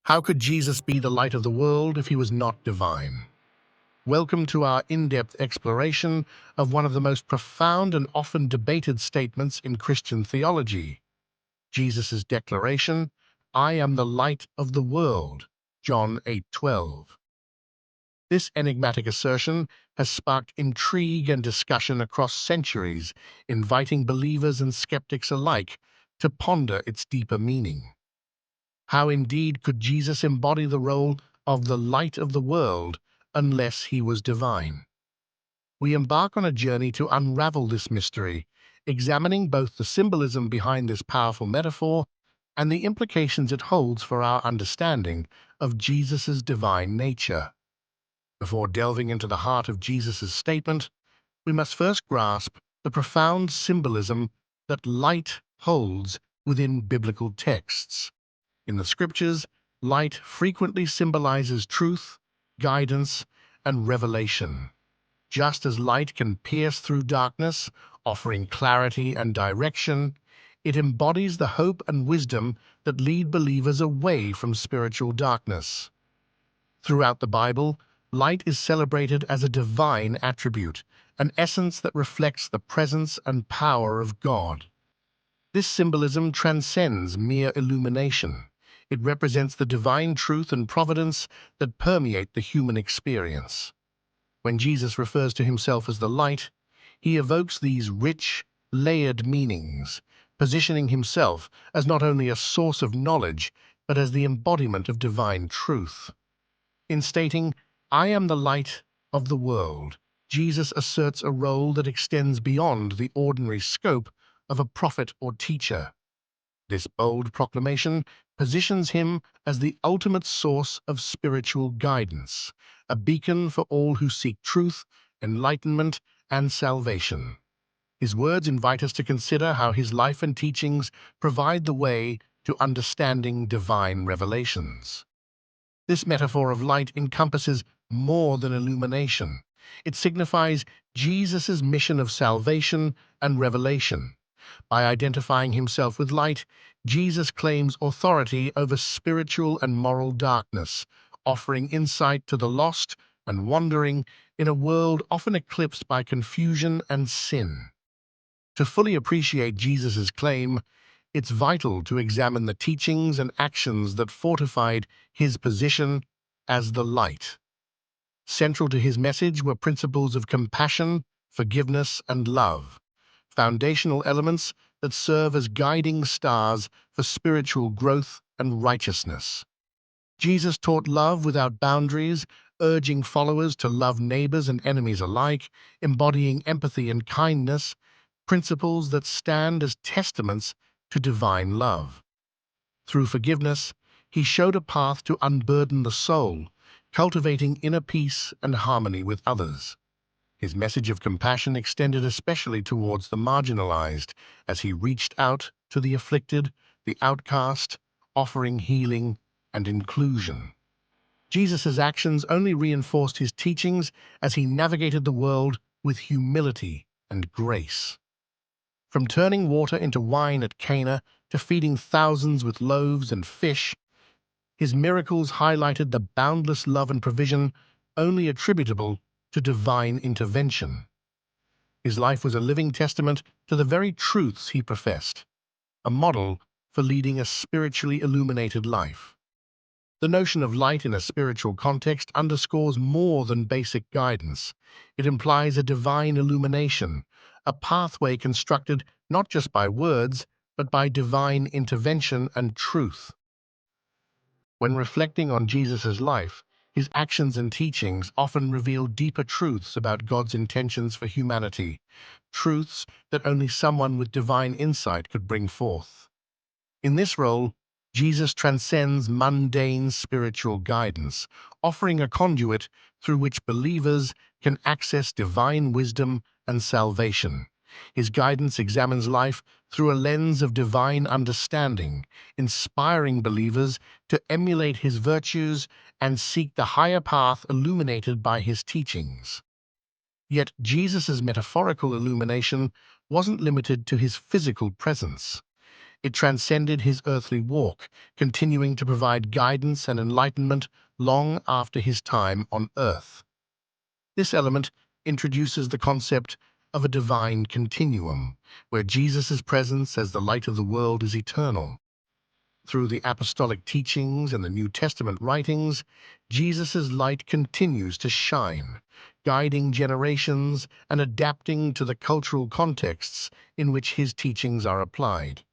How could Jesus be the light of the world if he was not divine? Welcome to our in-depth exploration of one of the most profound and often debated statements in Christian theology, Jesus' declaration, "I am the light of the world," John 8:12. This enigmatic assertion has sparked intrigue and discussion across centuries, inviting believers and skeptics alike to ponder its deeper meaning. How indeed could Jesus embody the role of the light of the world unless he was divine? We embark on a journey to unravel this mystery, examining both the symbolism behind this powerful metaphor and the implications it holds for our understanding of Jesus' divine nature. Before delving into the heart of Jesus' statement, we must first grasp the profound symbolism that light holds within biblical texts. In the scriptures, light frequently symbolizes truth, guidance, and revelation. Just as light can pierce through darkness, offering clarity and direction, it embodies the hope and wisdom that lead believers away from spiritual darkness. Throughout the Bible, light is celebrated as a divine attribute, an essence that reflects the presence and power of God. This symbolism transcends mere illumination. It represents the divine truth and providence that permeate the human experience. When Jesus refers to himself as the light, he evokes these rich, layered meanings, positioning himself as not only a source of knowledge, but as the embodiment of divine truth. In stating, "I am the light of the world," Jesus asserts a role that extends beyond the ordinary scope of a prophet or teacher. This bold proclamation positions him as the ultimate source of spiritual guidance, a beacon for all who seek truth, enlightenment, and salvation. His words invite us to consider how his life and teachings provide the way to understanding divine revelations. This metaphor of light encompasses more than illumination. It signifies Jesus' mission of salvation and revelation. By identifying himself with light, Jesus claims authority over spiritual and moral darkness, offering insight to the lost and wandering in a world often eclipsed by confusion and sin. To fully appreciate Jesus' claim, it's vital to examine the teachings and actions that fortified his position as the light. Central to his message were principles of compassion, forgiveness, and love, foundational elements that serve as guiding stars for spiritual growth and righteousness. Jesus taught love without boundaries, urging followers to love neighbors and enemies alike, embodying empathy and kindness, principles that stand as testaments to divine love. Through forgiveness, he showed a path to unburden the soul, cultivating inner peace and harmony with others. His message of compassion extended especially towards the marginalized as he reached out to the afflicted, the outcast, offering healing and inclusion. Jesus' actions only reinforced his teachings as he navigated the world with humility and grace. From turning water into wine at Cana to feeding thousands with loaves and fish, his miracles highlighted the boundless love and provision only attributable to divine intervention. His life was a living testament to the very truths he professed, a model for leading a spiritually illuminated life. The notion of light in a spiritual context underscores more than basic guidance. It implies a divine illumination, a pathway constructed not just by words, but by divine intervention and truth. When reflecting on Jesus' life, his actions and teachings often reveal deeper truths about God's intentions for humanity, truths that only someone with divine insight could bring forth. In this role, Jesus transcends mundane spiritual guidance, offering a conduit through which believers can access divine wisdom and salvation. His guidance examines life through a lens of divine understanding, inspiring believers to emulate his virtues and seek the higher path illuminated by his teachings. Yet Jesus' metaphorical illumination wasn't limited to his physical presence. It transcended his earthly walk, continuing to provide guidance and enlightenment long after his time on earth. This element introduces the concept of a divine continuum, where Jesus' presence as the light of the world is eternal. Through the apostolic teachings and the New Testament writings, Jesus' light continues to shine, guiding generations and adapting to the cultural contexts in which his teachings are applied.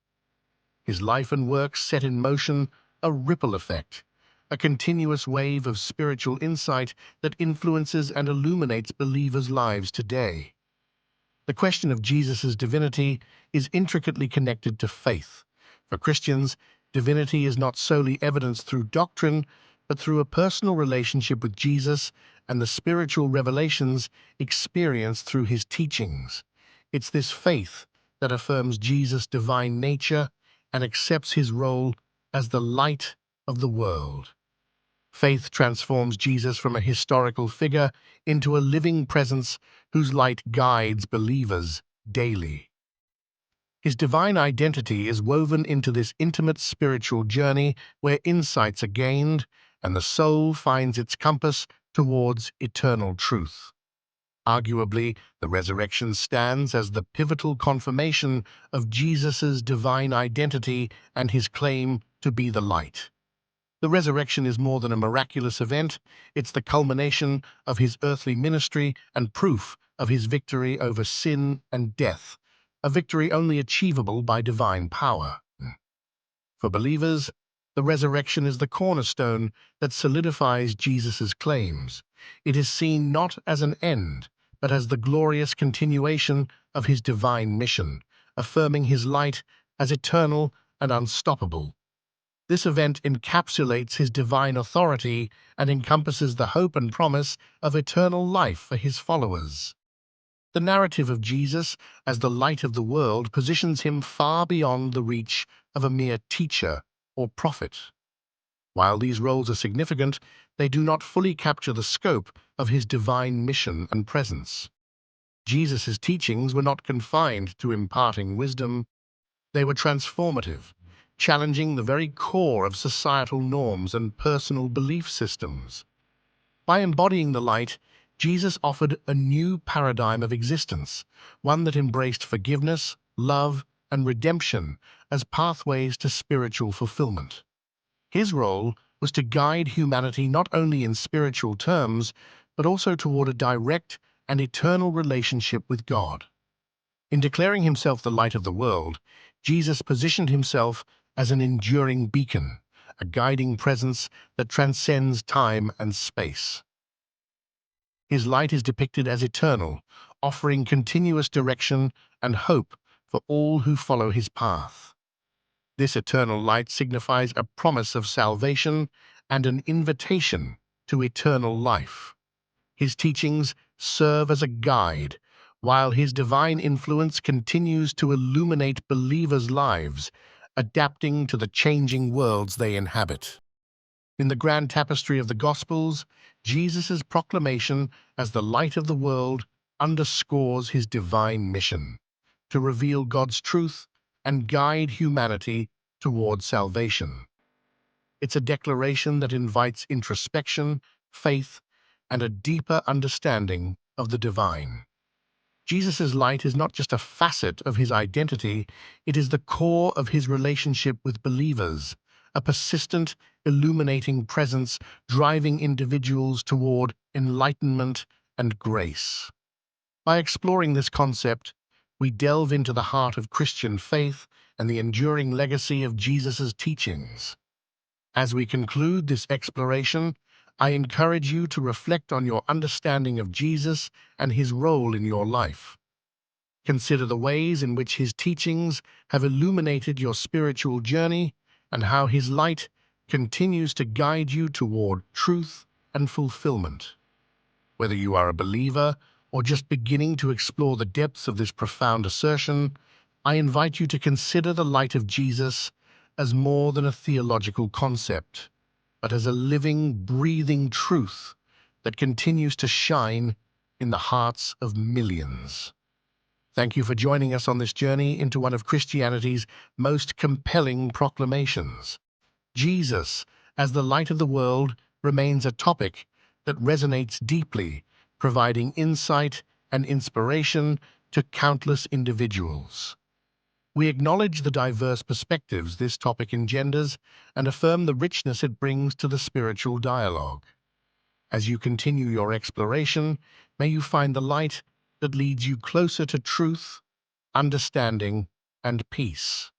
His life and work set in motion a ripple effect, a continuous wave of spiritual insight that influences and illuminates believers' lives today. The question of Jesus' divinity is intricately connected to faith. For Christians, divinity is not solely evidenced through doctrine, but through a personal relationship with Jesus and the spiritual revelations experienced through his teachings. It's this faith that affirms Jesus' divine nature and accepts his role as the light of the world. Faith transforms Jesus from a historical figure into a living presence whose light guides believers daily. His divine identity is woven into this intimate spiritual journey where insights are gained and the soul finds its compass towards eternal truth. Arguably, the resurrection stands as the pivotal confirmation of Jesus' divine identity and his claim to be the light. The resurrection is more than a miraculous event, it's the culmination of his earthly ministry and proof of his victory over sin and death, a victory only achievable by divine power. For believers, the resurrection is the cornerstone that solidifies Jesus' claims. It is seen not as an end, but as the glorious continuation of his divine mission, affirming his light as eternal and unstoppable. This event encapsulates his divine authority and encompasses the hope and promise of eternal life for his followers. The narrative of Jesus as the light of the world positions him far beyond the reach of a mere teacher or prophet. While these roles are significant, they do not fully capture the scope of his divine mission and presence. Jesus' teachings were not confined to imparting wisdom, they were transformative, challenging the very core of societal norms and personal belief systems. By embodying the light, Jesus offered a new paradigm of existence, one that embraced forgiveness, love, and redemption as pathways to spiritual fulfillment. His role was to guide humanity not only in spiritual terms, but also toward a direct and eternal relationship with God. In declaring himself the light of the world, Jesus positioned himself as an enduring beacon, a guiding presence that transcends time and space. His light is depicted as eternal, offering continuous direction and hope for all who follow his path. This eternal light signifies a promise of salvation and an invitation to eternal life. His teachings serve as a guide, while his divine influence continues to illuminate believers' lives, adapting to the changing worlds they inhabit. In the grand tapestry of the Gospels, Jesus' proclamation as the light of the world underscores his divine mission to reveal God's truth and guide humanity toward salvation. It's a declaration that invites introspection, faith, and a deeper understanding of the divine. Jesus' light is not just a facet of his identity, it is the core of his relationship with believers, a persistent, illuminating presence driving individuals toward enlightenment and grace. By exploring this concept, we delve into the heart of Christian faith and the enduring legacy of Jesus' teachings. As we conclude this exploration, I encourage you to reflect on your understanding of Jesus and his role in your life. Consider the ways in which his teachings have illuminated your spiritual journey and how his light continues to guide you toward truth and fulfillment. Whether you are a believer or just beginning to explore the depths of this profound assertion, I invite you to consider the light of Jesus as more than a theological concept, but as a living, breathing truth that continues to shine in the hearts of millions. Thank you for joining us on this journey into one of Christianity's most compelling proclamations. Jesus, as the light of the world, remains a topic that resonates deeply, providing insight and inspiration to countless individuals. We acknowledge the diverse perspectives this topic engenders and affirm the richness it brings to the spiritual dialogue. As you continue your exploration, may you find the light that leads you closer to truth, understanding, and peace.